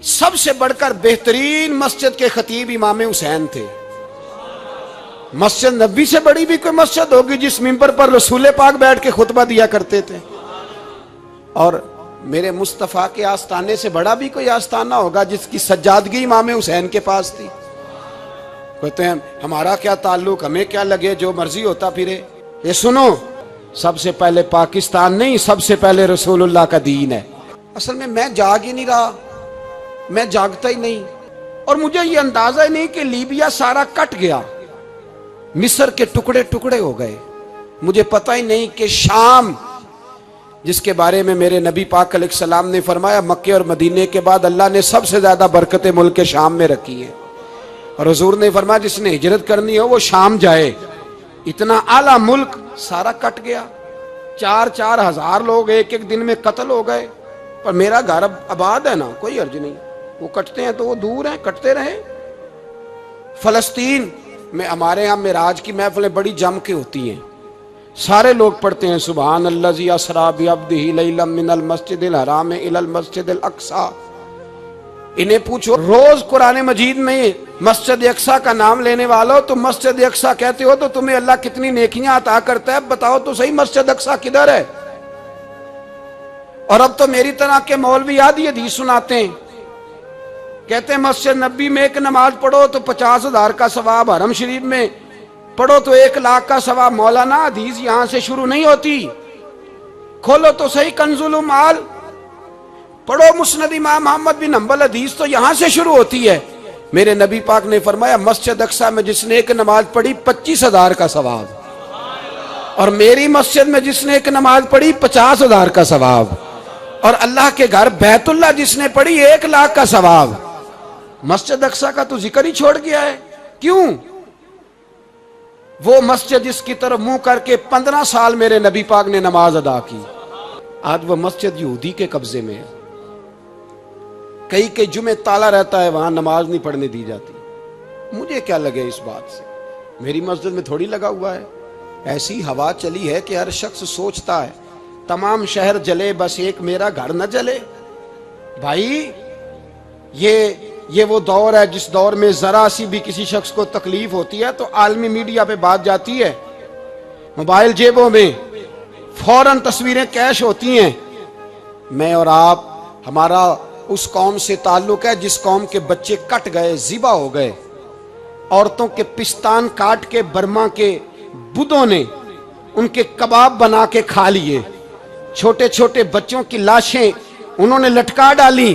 سب سے بڑھ کر بہترین مسجد کے خطیب امام حسین تھے۔ مسجد نبی سے بڑی بھی کوئی مسجد ہوگی جس ممبر پر رسول پاک بیٹھ کے خطبہ دیا کرتے تھے؟ اور میرے مصطفیٰ کے آستانے سے بڑا بھی کوئی آستانہ ہوگا جس کی سجادگی امام حسین کے پاس تھی؟ کہتے ہیں ہمارا کیا تعلق، ہمیں کیا لگے، جو مرضی ہوتا پھرے۔ یہ سنو، سب سے پہلے پاکستان نہیں، سب سے پہلے رسول اللہ کا دین ہے۔ اصل میں جاگ ہی نہیں رہا، میں جاگتا ہی نہیں، اور مجھے یہ اندازہ ہی نہیں کہ لیبیا سارا کٹ گیا، مصر کے ٹکڑے ٹکڑے ہو گئے۔ مجھے پتہ ہی نہیں کہ شام، جس کے بارے میں میرے نبی پاک علیہ السلام نے فرمایا مکے اور مدینے کے بعد اللہ نے سب سے زیادہ برکتیں ملک کے شام میں رکھی ہیں، اور حضور نے فرمایا جس نے ہجرت کرنی ہو وہ شام جائے۔ اتنا اعلیٰ ملک سارا کٹ گیا، 4-4 ہزار لوگ ایک ایک دن میں قتل ہو گئے۔ پر میرا گھر اب آباد ہے نا، کوئی حرج نہیں، وہ کٹتے ہیں تو وہ دور ہیں، کٹتے رہیں۔ فلسطین میں ہمارے ہاں معراج کی محفلیں بڑی جم کے ہوتی ہیں، سارے لوگ پڑھتے ہیں سبحان الذی اسریٰ بعبدہ لیلا من المسجد الحرام الی المسجد الاقصی۔ انہیں پوچھو روز قرآن مجید میں مسجد اقصی کا نام لینے والوں، تم مسجد اقصی کہتے ہو تو تمہیں اللہ کتنی نیکیاں عطا کرتا ہے، بتاؤ تو صحیح مسجد اقصی کدھر ہے؟ اور اب تو میری طرح کے مولوی آدھی حدیث سناتے ہیں، کہتے ہیں مسجد نبی میں ایک نماز پڑھو تو 50,000 کا ثواب، حرم شریف میں پڑھو تو 1,00,000 کا ثواب۔ مولانا حدیث یہاں سے شروع نہیں ہوتی، کھولو تو صحیح کنز المال، پڑھو مسند امام محمد بن حنبل، حدیث تو یہاں سے شروع ہوتی ہے۔ میرے نبی پاک نے فرمایا مسجد اقصی میں جس نے ایک نماز پڑھی 25,000 کا ثواب، اور میری مسجد میں جس نے ایک نماز پڑھی 50,000 کا ثواب، اور اللہ کے گھر بیت اللہ جس نے پڑھی 1,00,000 کا ثواب۔ مسجد اقصی کا تو ذکر ہی چھوڑ گیا ہے، کیوں؟ وہ مسجد جس کی طرف منہ کر کے 15 سال میرے نبی پاک نے نماز ادا کی، آج وہ مسجد یہودی کے قبضے میں ہے۔ کئی جمعے تالا رہتا ہے، وہاں نماز نہیں پڑھنے دی جاتی۔ مجھے کیا لگے اس بات سے، میری مسجد میں تھوڑی لگا ہوا ہے۔ ایسی ہوا چلی ہے کہ ہر شخص سوچتا ہے تمام شہر جلے بس ایک میرا گھر نہ جلے۔ بھائی یہ وہ دور ہے جس دور میں ذرا سی بھی کسی شخص کو تکلیف ہوتی ہے تو عالمی میڈیا پہ بات جاتی ہے، موبائل جیبوں میں فوراً تصویریں کیش ہوتی ہیں۔ میں اور آپ، ہمارا اس قوم سے تعلق ہے جس قوم کے بچے کٹ گئے، ذبح ہو گئے، عورتوں کے پستان کاٹ کے برما کے بدھوں نے ان کے کباب بنا کے کھا لیے، چھوٹے چھوٹے بچوں کی لاشیں انہوں نے لٹکا ڈالی۔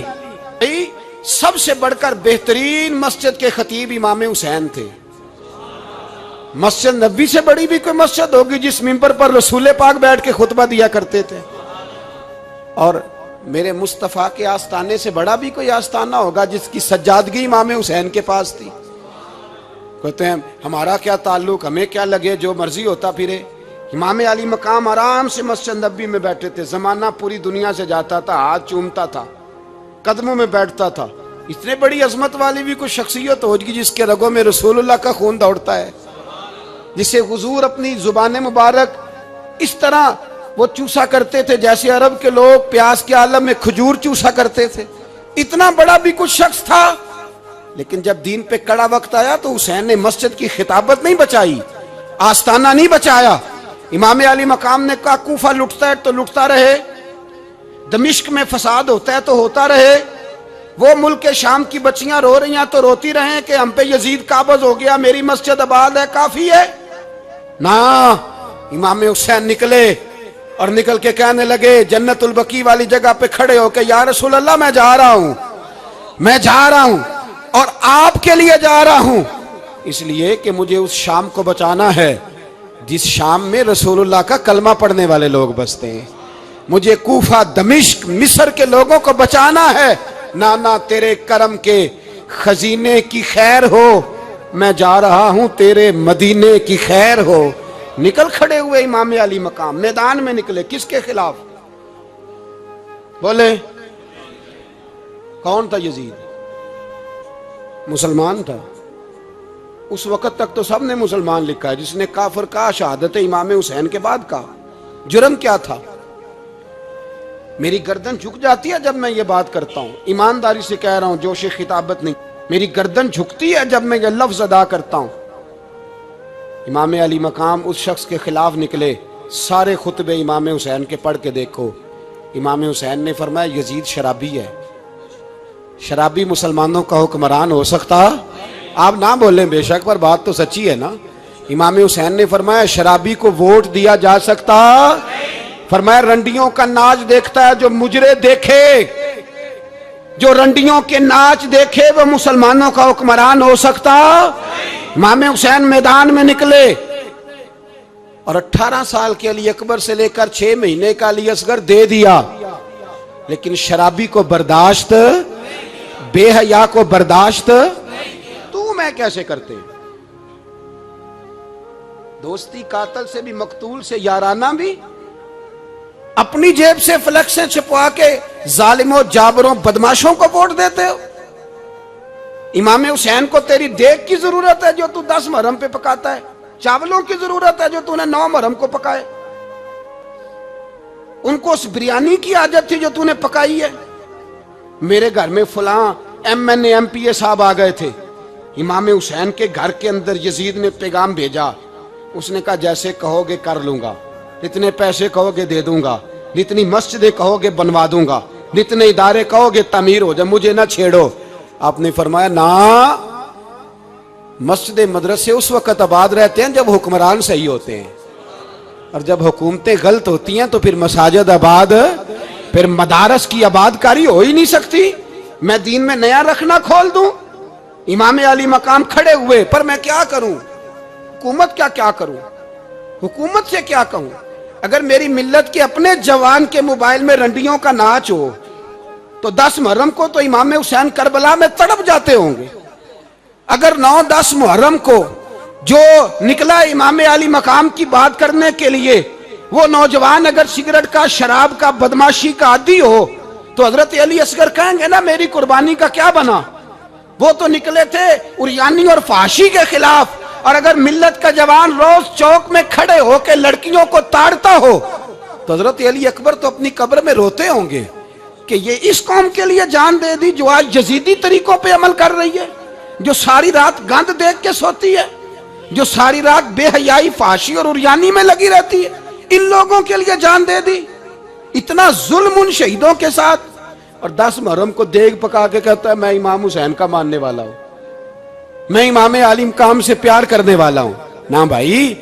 سب سے بڑھ کر بہترین مسجد کے خطیب امام حسین تھے۔ مسجد نبی سے بڑی بھی کوئی مسجد ہوگی جس ممبر پر رسول پاک بیٹھ کے خطبہ دیا کرتے تھے؟ اور میرے مصطفیٰ کے آستانے سے بڑا بھی کوئی آستانہ ہوگا جس کی سجادگی امام حسین کے پاس تھی؟ کہتے ہیں ہمارا کیا تعلق، ہمیں کیا لگے، جو مرضی ہوتا پھرے۔ امام علی مقام آرام سے مسجد نبی میں بیٹھے تھے، زمانہ پوری دنیا سے جاتا تھا، ہاتھ چومتا تھا، قدموں میں بیٹھتا تھا۔ اتنے بڑی عظمت والی بھی کوئی شخصیت ہوگی جس کے رگوں میں رسول اللہ کا خون دوڑتا ہے، جسے حضور اپنی زبان مبارک اس طرح وہ چوسا کرتے تھے جیسے عرب کے لوگ پیاس کے عالم میں کھجور چوسا کرتے تھے۔ اتنا بڑا بھی کچھ شخص تھا، لیکن جب دین پہ کڑا وقت آیا تو حسین نے مسجد کی خطابت نہیں بچائی، آستانہ نہیں بچایا۔ امام علی مقام نے کہا کوفہ لٹتا ہے تو لٹتا رہے، دمشق میں فساد ہوتا ہے تو ہوتا رہے، وہ ملک شام کی بچیاں رو رہی ہیں تو روتی رہیں کہ ہم پہ یزید قابض ہو گیا، میری مسجد آباد ہے، کافی ہے نا۔ امام حسین نکلے اور نکل کے کہنے لگے جنت البقیع والی جگہ پہ کھڑے ہو کے یا رسول اللہ میں جا رہا ہوں اور آپ کے لیے جا رہا ہوں، اس لیے کہ مجھے اس شام کو بچانا ہے جس شام میں رسول اللہ کا کلمہ پڑھنے والے لوگ بستے ہیں۔ مجھے کوفہ، دمشق، مصر کے لوگوں کو بچانا ہے۔ نانا تیرے کرم کے خزینے کی خیر ہو، میں جا رہا ہوں تیرے مدینے کی خیر ہو۔ نکل کھڑے ہوئے امام علی مقام، میدان میں نکلے، کس کے خلاف؟ بولے کون تھا یزید؟ مسلمان تھا۔ اس وقت تک تو سب نے مسلمان لکھا ہے، جس نے کافر کہا شہادت امام حسین کے بعد کہا۔ جرم کیا تھا؟ میری گردن جھک جاتی ہے جب میں یہ بات کرتا ہوں، ایمانداری سے کہہ رہا ہوں، جوش خطابت نہیں، میری گردن جھکتی ہے جب میں یہ لفظ ادا کرتا ہوں۔ امام علی مقام اس شخص کے خلاف نکلے، سارے خطبے امام حسین کے پڑھ کے دیکھو، امام حسین نے فرمایا یزید شرابی ہے۔ شرابی مسلمانوں کا حکمران ہو سکتا؟ آپ نہ بولیں بے شک، پر بات تو سچی ہے نا۔ امام حسین نے فرمایا شرابی کو ووٹ دیا جا سکتا؟ فرمایا رنڈیوں کا ناچ دیکھتا ہے جو مجرے دیکھے، جو رنڈیوں کے ناچ دیکھے وہ مسلمانوں کا حکمران ہو سکتا؟ امام حسین میدان میں نکلے اور 18 سال کے علی اکبر سے لے کر 6 مہینے کا علی اصغر دے دیا، لیکن شرابی کو برداشت، بے حیا کو برداشت تو میں کیسے کرتے؟ دوستی قاتل سے بھی، مقتول سے یارانہ بھی، اپنی جیب سے فلیکسیں چھپوا کے ظالموں جابروں بدماشوں کو ووٹ دیتے ہو۔ امام حسین کو تیری دیگ کی ضرورت ہے جو تو 10 محرم پہ پکاتا ہے، چاولوں کی ضرورت ہے جو تو نے 9 محرم کو پکائے، ان کو اس بریانی کی عادت تھی جو تو نے پکائی ہے۔ میرے گھر میں فلاں M N A M P A صاحب آ گئے تھے، امام حسین کے گھر کے اندر یزید نے پیغام بھیجا، اس نے کہا جیسے کہو گے کر لوں گا، جتنے پیسے کہو گے دے دوں گا، جتنی مسجدیں کہو گے بنوا دوں گا، جتنے ادارے کہو گے تعمیر ہو جائے، مجھے نہ چھیڑو۔ آپ نے فرمایا نا، مسجد مدرسے اس وقت آباد رہتے ہیں جب حکمران صحیح ہوتے ہیں، اور جب حکومتیں غلط ہوتی ہیں تو پھر مساجد آباد، پھر مدارس کی آباد کاری ہو ہی نہیں سکتی۔ میں دین میں نیا رکھنا کھول دوں؟ امام علی مقام کھڑے ہوئے، پر میں کیا کروں؟ حکومت کیا کروں؟ حکومت سے کیا کہوں؟ اگر میری ملت کے اپنے جوان کے موبائل میں رنڈیوں کا ناچ ہو تو 10 محرم کو تو امام حسین کربلا میں تڑپ جاتے ہوں گے۔ اگر 9-10 محرم کو جو نکلا امام علی مقام کی بات کرنے کے لیے، وہ نوجوان اگر سگریٹ کا، شراب کا، بدماشی کا عادی ہو تو حضرت علی اصغر کہیں گے نا میری قربانی کا کیا بنا؟ وہ تو نکلے تھے عریانی اور فحاشی کے خلاف، اور اگر ملت کا جوان روز چوک میں کھڑے ہو کے لڑکیوں کو تاڑتا ہو تو حضرت علی اکبر تو اپنی قبر میں روتے ہوں گے کہ یہ اس قوم کے لیے جان دے دی جو آج یزیدی طریقوں پہ عمل کر رہی ہے، جو ساری رات گند دیکھ کے سوتی ہے، جو ساری رات بے حیائی، فحاشی اور عریانی میں لگی رہتی ہے، ان لوگوں کے لیے جان دے دی۔ اتنا ظلم ان شہیدوں کے ساتھ، اور 10 محرم کو دیگ پکا کے کہتا ہے میں امام حسین کا ماننے والا ہوں، میں امام علی مقام سے پیار کرنے والا ہوں۔ نہ بھائی،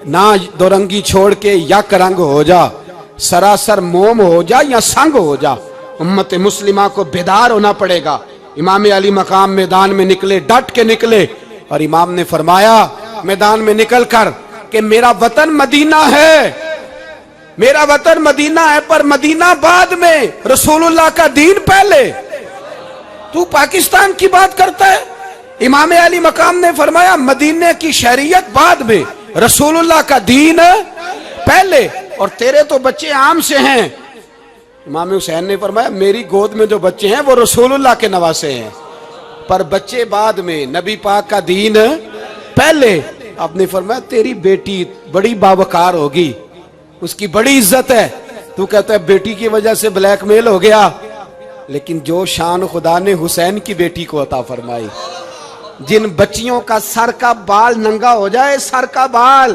نہ دو رنگی چھوڑ کے یک رنگ ہو جا، سراسر موم ہو جا یا سنگ ہو جا، امت مسلمہ کو بیدار ہونا پڑے گا۔ امام علی مقام میدان میں نکلے، ڈٹ کے نکلے، اور امام نے فرمایا میدان میں نکل کر کہ میرا وطن مدینہ ہے، میرا وطن مدینہ ہے، پر مدینہ بعد میں، رسول اللہ کا دین پہلے۔ تو پاکستان کی بات کرتا ہے؟ امام علی مقام نے فرمایا مدینے کی شریعت بعد میں، رسول اللہ کا دین پہلے، اور تیرے تو بچے عام سے ہیں۔ امام حسین نے فرمایا میری گود میں جو بچے ہیں وہ رسول اللہ کے نواسے ہیں، پر بچے بعد میں، نبی پاک کا دین پہلے۔ آپ نے فرمایا تیری بیٹی بڑی باوقار ہوگی، اس کی بڑی عزت ہے، تو کہتا ہے بیٹی کی وجہ سے بلیک میل ہو گیا، لیکن جو شان خدا نے حسین کی بیٹی کو عطا فرمائی، جن بچیوں کا سر کا بال ننگا ہو جائے، سر کا بال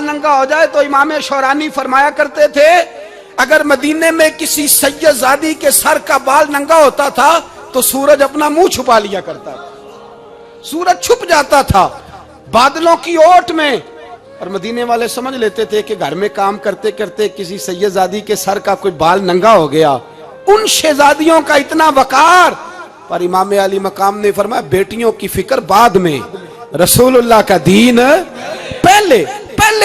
ننگا ہو جائے، تو امام شورانی فرمایا کرتے تھے اگر مدینے میں کسی سید زادی کے سر کا بال ننگا ہوتا تھا تو سورج اپنا منہ چھپا لیا کرتا تھا، سورج چھپ جاتا تھا بادلوں کی اوٹ میں، اور مدینے والے سمجھ لیتے تھے کہ گھر میں کام کرتے کرتے کسی سید زادی کے سر کا کوئی بال ننگا ہو گیا۔ ان شہزادیوں کا اتنا وقار، پر امام علی مقام نے فرمایا بیٹیوں کی فکر بعد میں، رسول اللہ کا دین پہلے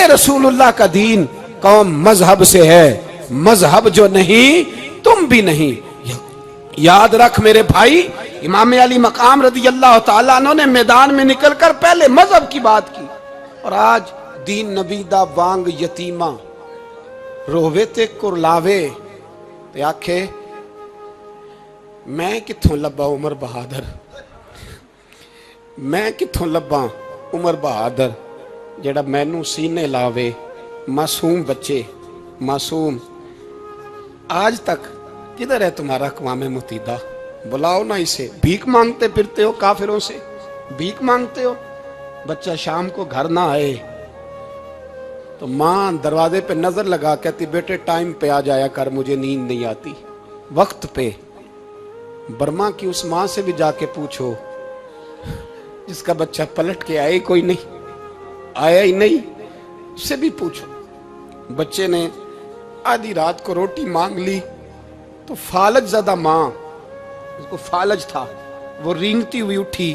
رسول اللہ کا دین۔ قوم مذہب سے ہے، مذہب جو نہیں تم بھی نہیں۔ یاد رکھ میرے بھائی، امام علی مقام رضی اللہ تعالیٰ عنہ نے میدان میں نکل کر پہلے مذہب کی بات کی، اور آج دین نبی دا وانگ یتیمہ رووے تے کرلاوے تے آکھے میں کتھوں لبا عمر بہادر، میں کتھوں لبا عمر بہادر جڑا مینوں سینے لاوے، معصوم بچے، معصوم، اور میں کتھوں لبا عمر بہادر جڑا مینوں سینے لاوے، معصوم، اور میں کتھوں لبا عمر بہادر جڑا مینوں سینے لاوے، معصوم، اور میں کتھوں لبا عمر بہادر جڑا مینوں سینے لاوے، معصوم، آج تک کدھر ہے تمہارا اقوام متحدہ؟ بلاؤ نا اسے. بھیک مانگتے پھرتے ہو کافروں سے, بھیک مانگتے ہو. بچہ شام کو گھر نہ آئے تو ماں دروازے پہ نظر لگا کہتی بیٹے ٹائم پہ آ جایا کر, مجھے نیند نہیں آتی. وقت پہ. برما کی اس ماں سے بھی جا کے پوچھو جس کا بچہ پلٹ کے آیا ہی کوئی نہیں, آیا ہی نہیں, اس سے بھی پوچھو. بچے نے آدھی رات کو روٹی مانگ لی تو فالج زدہ ماں, اس کو فالج تھا, وہ رینگتی ہوئی اٹھی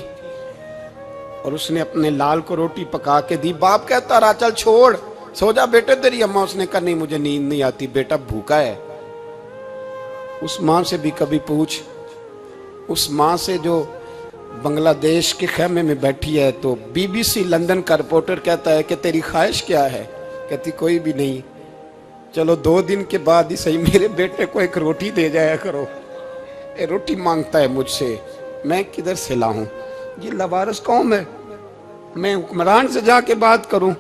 اور اس نے اپنے لال کو روٹی پکا کے دی. باپ کہتا رہا چل چھوڑ, سو جا بیٹے تیری اماں. اس نے کہا نہیں مجھے نیند نہیں آتی, بیٹا بھوکا ہے. اس ماں سے بھی کبھی پوچھ, اس ماں سے جو بنگلہ دیش کے خیمے میں بیٹھی ہے تو بی بی سی لندن کا رپورٹر کہتا ہے کہ تیری خواہش کیا ہے؟ کہتی کوئی بھی نہیں, چلو 2 دن کے بعد ہی صحیح میرے بیٹے کو ایک روٹی دے جایا کرو. روٹی مانگتا ہے مجھ سے, میں کدھر سے لاؤں؟ یہ لوارث قوم ہے. میں حکمران سے جا کے بات کروں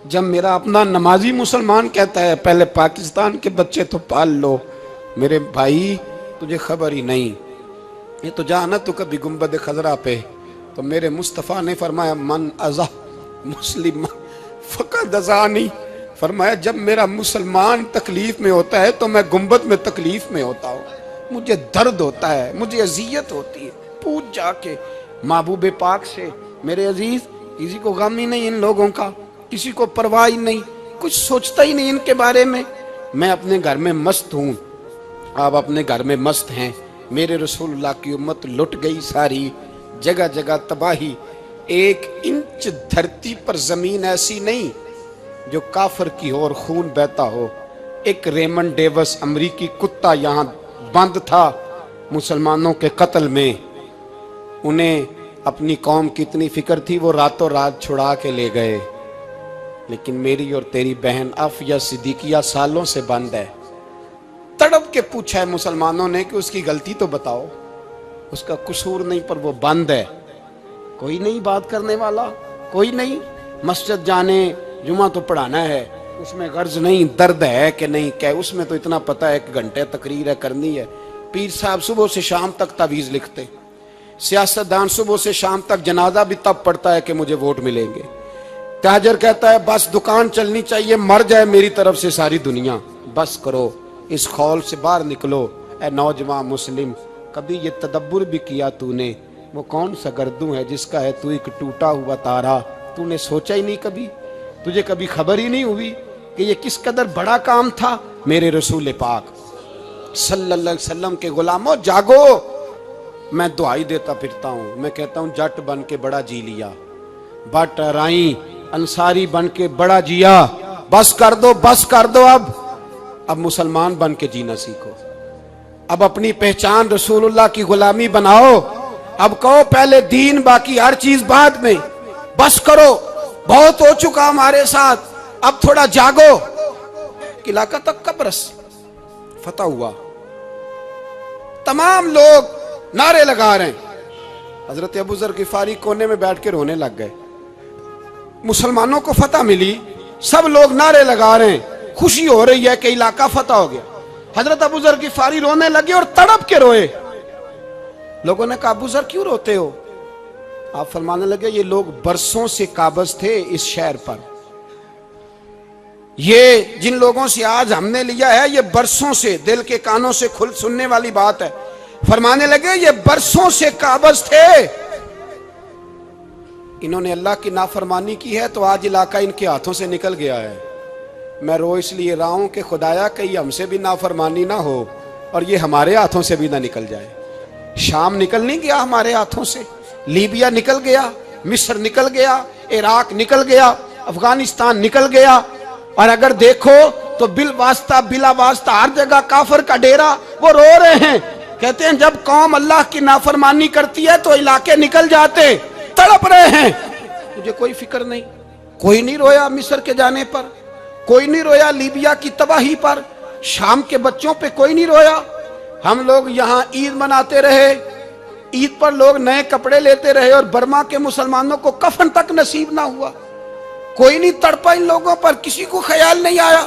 جب میرا اپنا نمازی مسلمان کہتا ہے پہلے پاکستان کے بچے تو پال لو؟ میرے بھائی تجھے خبر ہی نہیں. یہ تو جانا تو کبھی گنبد خضرا پہ, تو میرے مصطفیٰ نے فرمایا من ازا مسلم فقد ازانی. فرمایا جب میرا مسلمان تکلیف میں ہوتا ہے تو میں گنبد میں تکلیف میں ہوتا ہوں, مجھے درد ہوتا ہے, مجھے اذیت ہوتی ہے. پوچھ جا کے محبوب پاک سے. میرے عزیز کسی کو غم ہی نہیں ان لوگوں کا, کسی کو پرواہ ہی نہیں, کچھ سوچتا ہی نہیں ان کے بارے میں. میں اپنے گھر میں مست ہوں, آپ اپنے گھر میں مست ہیں. میرے رسول اللہ کی امت لٹ گئی ساری, جگہ جگہ تباہی. 1 انچ دھرتی پر زمین ایسی نہیں جو کافر کی ہو اور خون بہتا ہو. ایک ریمن ڈیوس امریکی کتا یہاں بند تھا مسلمانوں کے قتل میں. انہیں اپنی قوم کی اتنی فکر تھی وہ راتوں رات چھڑا کے لے گئے. لیکن میری اور تیری بہن عافیہ صدیقیہ سالوں سے بند ہے. تڑپ کے پوچھا ہے مسلمانوں نے کہ اس کی غلطی تو بتاؤ, اس کا قصور نہیں پر وہ بند ہے. کوئی نہیں بات کرنے والا, کوئی نہیں. مسجد جانے, جمعہ تو پڑھانا ہے, اس میں غرض نہیں درد ہے کہ نہیں کہ اس میں تو اتنا پتہ ہے 1 گھنٹے تقریر ہے کرنی ہے. پیر صاحب صبح سے شام تک تعویذ لکھتے, سیاستدان صبح سے شام تک جنازہ بھی تب پڑتا ہے کہ مجھے ووٹ ملیں گے. تاجر کہتا ہے بس دکان چلنی چاہیے, مر جائے میری طرف سے ساری دنیا. بس کرو, اس خول سے باہر نکلو. اے نوجوان مسلم, کبھی یہ تدبر بھی کیا تو نے وہ کون سا گردوں ہے جس کا ہے تو ایک ٹوٹا ہوا تارا؟ تو نے سوچا ہی نہیں کبھی, تجھے کبھی خبر ہی نہیں ہوئی کہ یہ کس قدر بڑا کام تھا؟ میرے رسول پاک صلی اللہ علیہ وسلم کے غلاموں جاگو. میں دعائی دیتا پھرتا ہوں, میں کہتا ہوں جٹ بن کے بڑا جی لیا, بٹ رائیں انصاری بن کے بڑا جیا. بس کر دو, بس کر دو. اب مسلمان بن کے جینا سیکھو. اب اپنی پہچان رسول اللہ کی غلامی بناؤ. اب کہو پہلے دین باقی ہر چیز بعد میں. بس کرو, بہت ہو چکا ہمارے ساتھ, اب تھوڑا جاگو. علاقہ تک قبرص فتح ہوا, تمام لوگ نعرے لگا رہے ہیں. حضرت ابو ذر غفاری کونے میں بیٹھ کے رونے لگ گئے. مسلمانوں کو فتح ملی, سب لوگ نعرے لگا رہے ہیں, خوشی ہو رہی ہے کہ علاقہ فتح ہو گیا. حضرت ابو ذر غفاری رونے لگے اور تڑپ کے روئے. لوگوں نے کہا ابو ذر کیوں روتے ہو؟ آپ فرمانے لگے یہ لوگ برسوں سے قابض تھے اس شہر پر, یہ جن لوگوں سے آج ہم نے لیا ہے یہ برسوں سے, دل کے کانوں سے کھل سننے والی بات ہے. فرمانے لگے یہ برسوں سے قابض تھے, انہوں نے اللہ کی نافرمانی کی ہے تو آج علاقہ ان کے ہاتھوں سے نکل گیا ہے. میں رو اس لیے رہا ہوں کہ خدایا کہیں ہم سے بھی نافرمانی نہ ہو اور یہ ہمارے ہاتھوں سے بھی نہ نکل جائے. شام نکل نہیں گیا ہمارے ہاتھوں سے, لیبیا نکل گیا, مصر نکل گیا, عراق نکل گیا, افغانستان نکل گیا. اور اگر دیکھو تو بلا واسطہ ہر جگہ کافر کا ڈیرا. وہ رو رہے ہیں, کہتے ہیں جب قوم اللہ کی نافرمانی کرتی ہے تو علاقے نکل جاتے. تڑپ رہے ہیں, مجھے کوئی فکر نہیں. کوئی نہیں رویا مصر کے جانے پر, کوئی نہیں رویا لیبیا کی تباہی پر, شام کے بچوں پہ کوئی نہیں رویا. ہم لوگ یہاں عید مناتے رہے, عید پر لوگ نئے کپڑے لیتے رہے اور برما کے مسلمانوں کو کفن تک نصیب نہ ہوا. کوئی نہیں تڑپا ان لوگوں پر, کسی کو خیال نہیں آیا.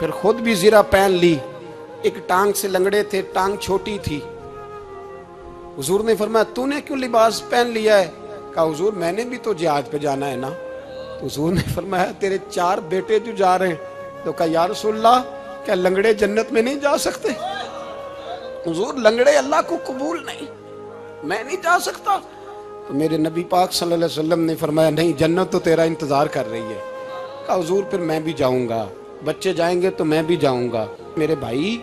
پھر خود بھی زرہ پہن لی. ایک ٹانگ سے لنگڑے تھے, ٹانگ چھوٹی تھی. حضور نے فرمایا تو نے کیوں لباس پہن لیا ہے؟ کہا حضور میں نے بھی تو جہاد پہ جانا ہے نا. تو حضور نے فرمایا تیرے 4 بیٹے جو جا رہے ہیں. تو کہا یا رسول اللہ کیا لنگڑے جنت میں نہیں جا سکتے؟ حضور لنگڑے اللہ کو قبول نہیں, میں نہیں جا سکتا. تو میرے نبی پاک صلی اللہ علیہ وسلم نے فرمایا نہیں, جنت تو تیرا انتظار کر رہی ہے. کہا حضور پھر میں بھی جاؤں گا, بچے جائیں گے تو میں بھی جاؤں گا. میرے بھائی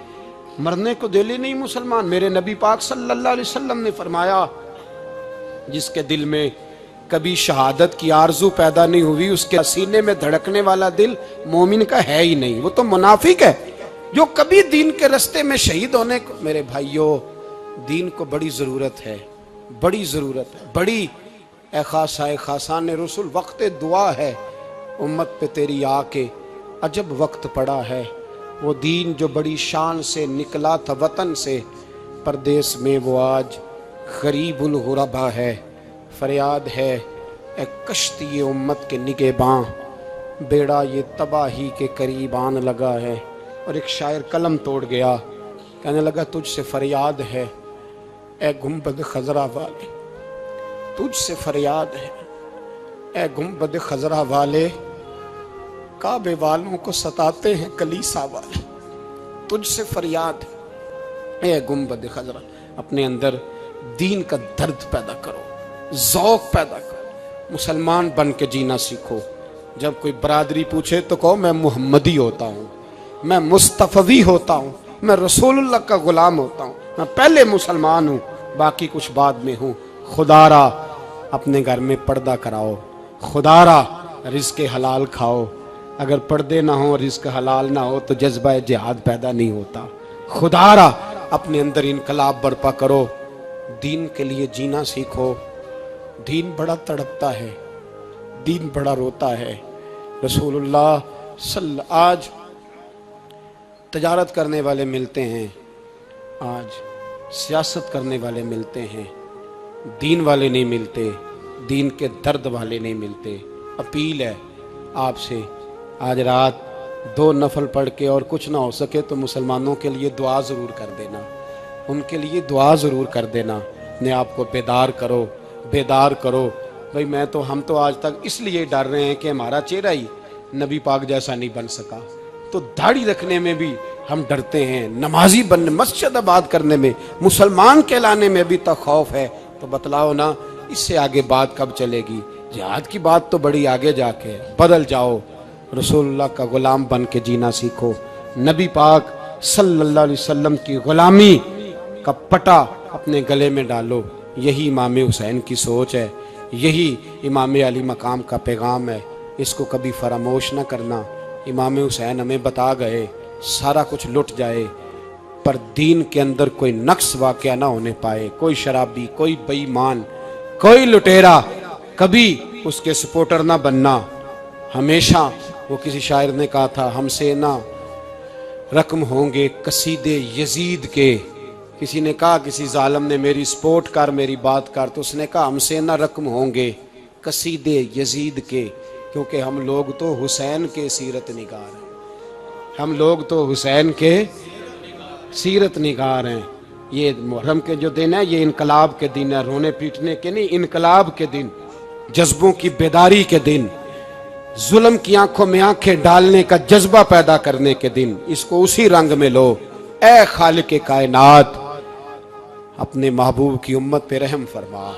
مرنے کو دل ہی نہیں مسلمان. میرے نبی پاک صلی اللہ علیہ وسلم نے فرمایا جس کے دل میں کبھی شہادت کی آرزو پیدا نہیں ہوئی, اس کے سینے میں دھڑکنے والا دل مومن کا ہے ہی نہیں, وہ تو منافق ہے. جو کبھی دین کے رستے میں شہید ہونے کو, میرے بھائیوں دین کو بڑی ضرورت ہے, بڑی ضرورت ہے, بڑی. اے خاصائے خاصان رسول وقت دعا ہے, امت پہ تیری آ کے عجب وقت پڑا ہے. وہ دین جو بڑی شان سے نکلا تھا وطن سے, پردیس میں وہ آج غریب الغربا ہے. فریاد ہے اے کشتی امت کے نگہباں, بیڑا یہ تباہی کے قریب آن لگا ہے. اور ایک شاعر قلم توڑ گیا, کہنے لگا تجھ سے فریاد ہے اے گنبد خضرا والے, تجھ سے فریاد ہے اے گنبد خضرا والے, کعبے والوں کو ستاتے ہیں کلیسا والے. تجھ سے فریاد ہے اے گنبد خضرا. اپنے اندر دین کا درد پیدا کرو, ذوق پیدا کرو, مسلمان بن کے جینا سیکھو. جب کوئی برادری پوچھے تو کہو میں محمدی ہوتا ہوں, میں مصطفی ہوتا ہوں, میں رسول اللہ کا غلام ہوتا ہوں, میں پہلے مسلمان ہوں باقی کچھ بعد میں ہوں. خدا را اپنے گھر میں پردہ کراؤ, خدا را رزق حلال کھاؤ. اگر پردے نہ ہوں, رزق حلال نہ ہو تو جذبہ جہاد پیدا نہیں ہوتا. خدا را اپنے اندر انقلاب برپا کرو, دین کے لیے جینا سیکھو. دین بڑا تڑپتا ہے, دین بڑا روتا ہے. رسول اللہ آج تجارت کرنے والے ملتے ہیں, آج سیاست کرنے والے ملتے ہیں, دین والے نہیں ملتے, دین کے درد والے نہیں ملتے. اپیل ہے آپ سے, آج رات 2 نفل پڑھ کے اور کچھ نہ ہو سکے تو مسلمانوں کے لیے دعا ضرور کر دینا, ان کے لیے دعا ضرور کر دینا. اپنے آپ کو بیدار کرو, بیدار کرو. بھئی ہم تو آج تک اس لیے ڈر رہے ہیں کہ ہمارا چہرہ ہی نبی پاک جیسا نہیں بن سکا, تو داڑھی رکھنے میں بھی ہم ڈرتے ہیں, نمازی بننے, مسجد آباد کرنے میں, مسلمان کہلانے میں بھی تک خوف ہے. تو بتلاؤ نا اس سے آگے بات کب چلے گی؟ جہاد کی بات تو بڑی آگے جا کے. بدل جاؤ, رسول اللہ کا غلام بن کے جینا سیکھو. نبی پاک صلی اللہ علیہ وسلم کی غلامی کا پٹا اپنے گلے میں ڈالو. یہی امام حسین کی سوچ ہے, یہی امام علی مقام کا پیغام ہے. اس کو کبھی فراموش نہ کرنا. امام حسین ہمیں بتا گئے سارا کچھ لٹ جائے پر دین کے اندر کوئی نقص واقعہ نہ ہونے پائے. کوئی شرابی, کوئی بے ایمان, کوئی لٹیرا کبھی اس کے سپورٹر نہ بننا. ہمیشہ وہ کسی شاعر نے کہا تھا ہم سے نہ رقم ہوں گے قصیدے یزید کے. کسی نے کہا, کسی ظالم نے میری سپورٹ کر, میری بات کر, تو اس نے کہا ہم سے نہ رقم ہوں گے قصیدے یزید کے, کیونکہ ہم لوگ تو حسین کے سیرت نگار ہیں. ہم لوگ تو حسین کے سیرت نگار ہیں. یہ محرم کے جو دن ہے یہ انقلاب کے دن ہے, رونے پیٹنے کے نہیں, انقلاب کے دن, جذبوں کی بیداری کے دن, ظلم کی آنکھوں میں آنکھیں ڈالنے کا جذبہ پیدا کرنے کے دن. اس کو اسی رنگ میں لو. اے خالق کائنات اپنے محبوب کی امت پہ رحم فرما.